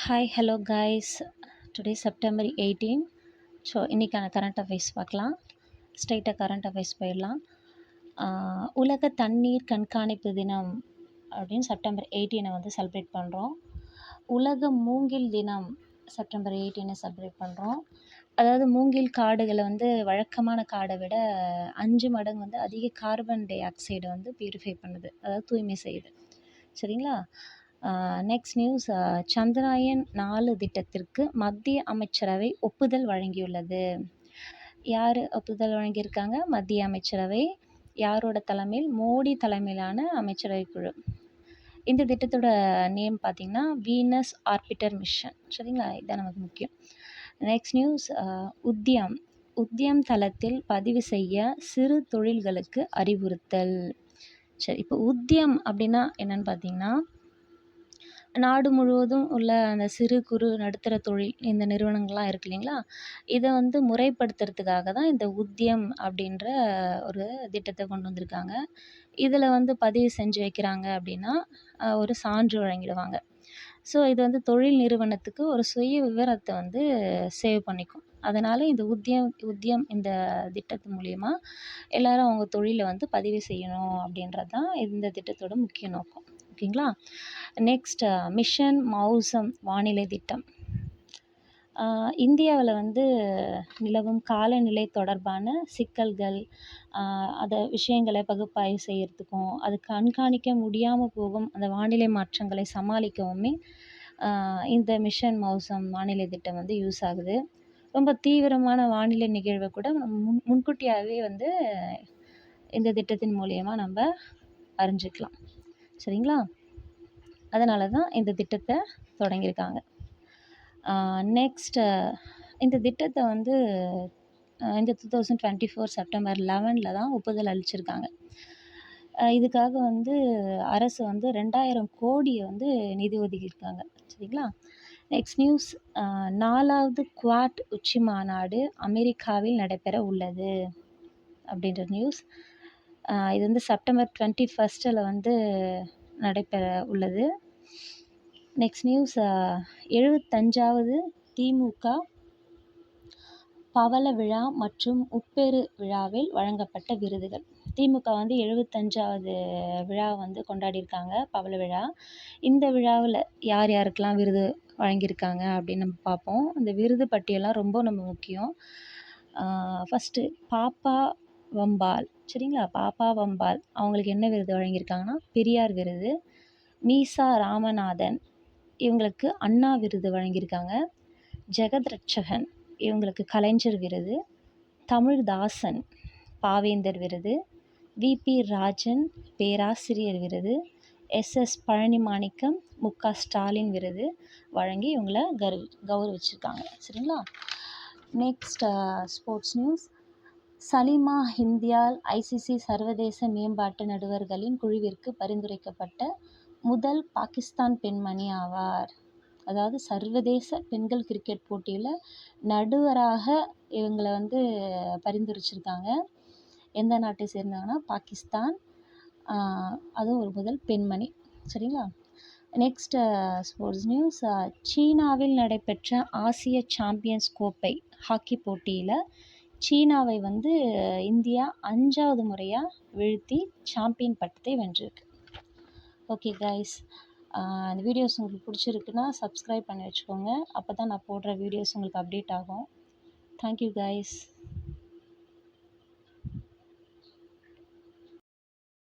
Hi hello guys. Today September 18. So இன்றைக்கான current affairs பார்க்கலாம். ஸ்ட்ரைட்டாக கரண்ட் அஃபேர்ஸ் போயிடலாம். உலக தண்ணீர் கண்காணிப்பு தினம் அப்படின்னு செப்டம்பர் 18 வந்து செலிப்ரேட் பண்ணுறோம். உலக மூங்கில் தினம் செப்டம்பர் 18 செலிப்ரேட் பண்ணுறோம். அதாவது மூங்கில் காடுகளை வந்து வழக்கமான காடை விட 5 மடங்கு வந்து அதிக கார்பன் டை ஆக்சைடை வந்து பியூரிஃபை பண்ணுது, அதாவது தூய்மை செய்யுது. சரிங்களா? நெக்ஸ்ட் நியூஸ், சந்திராயன் 4 திட்டத்திற்கு மத்திய அமைச்சரவை ஒப்புதல் வழங்கியுள்ளது. யார் ஒப்புதல் வழங்கியிருக்காங்க? மத்திய அமைச்சரவை. யாரோட தலைமையில்? மோடி தலைமையிலான அமைச்சரவை குழு. இந்த திட்டத்தோட நேம் பார்த்திங்கன்னா வீனஸ் ஆர்பிட்டர் மிஷன். சரிங்களா? இதுதான் நமக்கு முக்கியம். நெக்ஸ்ட் நியூஸ், உத்தியம் தளத்தில் பதிவு செய்ய சிறு தொழில்களுக்கு அறிவுறுத்தல். சரி, இப்போ உத்தியம் அப்படின்னா என்னன்னு பார்த்தீங்கன்னா, நாடு முழுவதும் உள்ள அந்த சிறு குறு நடுத்தர தொழில் இந்த நிறுவனங்கள்லாம் இருக்கு இல்லைங்களா, இதை வந்து முறைப்படுத்துறதுக்காக தான் இந்த உத்தியம் அப்படின்ற ஒரு திட்டத்தை கொண்டு வந்திருக்காங்க. இதில் வந்து பதிவு செஞ்சு வைக்கிறாங்க அப்படின்னா ஒரு சான்று வழங்கிடுவாங்க. ஸோ இது வந்து தொழில் நிறுவனத்துக்கு ஒரு சுய விவரத்தை வந்து சேவ் பண்ணிக்கும். அதனால் இந்த உத்தியம் இந்த திட்டத்து மூலிமா எல்லாரும் அவங்க தொழிலை வந்து பதிவு செய்யணும் அப்படின்றது தான் இந்த திட்டத்தோட முக்கிய நோக்கம். ஓகேங்களா? நெக்ஸ்ட், மிஷன் மௌசம் வானிலை திட்டம். இந்தியாவில் வந்து நிலவும் காலநிலை தொடர்பான சிக்கல்கள், அதை விஷயங்களை பகுப்பாய்வு செய்கிறதுக்கும் அது கண்காணிக்க முடியாமல் போகும் அந்த வானிலை மாற்றங்களை சமாளிக்கவுமே இந்த மிஷன் மௌசம் வானிலை திட்டம் வந்து யூஸ் ஆகுது. ரொம்ப தீவிரமான வானிலை நிகழ்வை கூட முன்கூட்டியாகவே வந்து இந்த திட்டத்தின் மூலயமா நம்ம அறிஞ்சிக்கலாம். சரிங்களா? அதனால தான் இந்த திட்டத்தை தொடங்கியிருக்காங்க. நெக்ஸ்ட், இந்த திட்டத்தை வந்து இந்த 2024 செப்டம்பர் 11 தான் ஒப்புதல் அளிச்சிருக்காங்க. இதுக்காக வந்து அரசு வந்து 2000 கோடியை வந்து நிதி ஒதுக்கியிருக்காங்க. சரிங்களா? நெக்ஸ்ட் நியூஸ், 4வது குவாட் உச்சி மாநாடு அமெரிக்காவில் நடைபெற உள்ளது அப்படின்ற நியூஸ். இது வந்து செப்டம்பர் 21 வந்து நடைபெற உள்ளது. நெக்ஸ்ட் நியூஸ், 75வது திமுக பவள விழா மற்றும் உப்பேறு விழாவில் வழங்கப்பட்ட விருதுகள். திமுக வந்து 75வது விழா வந்து கொண்டாடியிருக்காங்க, பவள விழா. இந்த விழாவில் யார் யாருக்கெல்லாம் விருது வழங்கியிருக்காங்க அப்படின்னு நம்ம பார்ப்போம். இந்த விருது பட்டியலாம் ரொம்ப நம்ம முக்கியம். ஃபஸ்ட்டு பாப்பா வம்பால். சரிங்களா? பாப்பா வம்பால் அவங்களுக்கு என்ன விருது வழங்கியிருக்காங்கன்னா பெரியார் விருது. மீசா ராமநாதன் இவங்களுக்கு அண்ணா விருது வழங்கியிருக்காங்க. ஜெகத் ரட்சகன் இவங்களுக்கு கலைஞர் விருது. தமிழ்தாசன் பாவேந்தர் விருது. விபி ராஜன் பேராசிரியர் விருது. எஸ்எஸ் பழனிமாணிக்கம் முக ஸ்டாலின் விருது வழங்கி இவங்கள கௌரவிச்சிருக்காங்க. சரிங்களா? Next, sports news. சலிமா ஹிந்தியால் ஐசிசி சர்வதேச மேம்பாட்டு நடுவர்களின் குழுவிற்கு பரிந்துரைக்கப்பட்ட முதல் பாகிஸ்தான் பெண்மணி ஆவார். அதாவது சர்வதேச பெண்கள் கிரிக்கெட் போட்டியில் நடுவராக இவங்களை வந்து பரிந்துரைச்சிருக்காங்க. எந்த நாட்டை சேர்ந்தவங்கன்னா பாகிஸ்தான். அதுவும் ஒரு முதல் பெண்மணி. சரிங்களா? Next, sports news. சீனாவில் நடைபெற்ற ஆசிய சாம்பியன்ஸ் கோப்பை ஹாக்கி போட்டியில் சீனாவை வந்து இந்தியா 5வது முறையாக வீழ்த்தி சாம்பியன் பட்டத்தை வென்றிருக்கு. ஓகே கைஸ், இந்த வீடியோஸ் உங்களுக்கு பிடிச்சிருக்குன்னா சப்ஸ்கிரைப் பண்ணி வச்சுக்கோங்க. அப்போ தான் நான் போடுற வீடியோஸ் உங்களுக்கு அப்டேட் ஆகும். Thank you guys.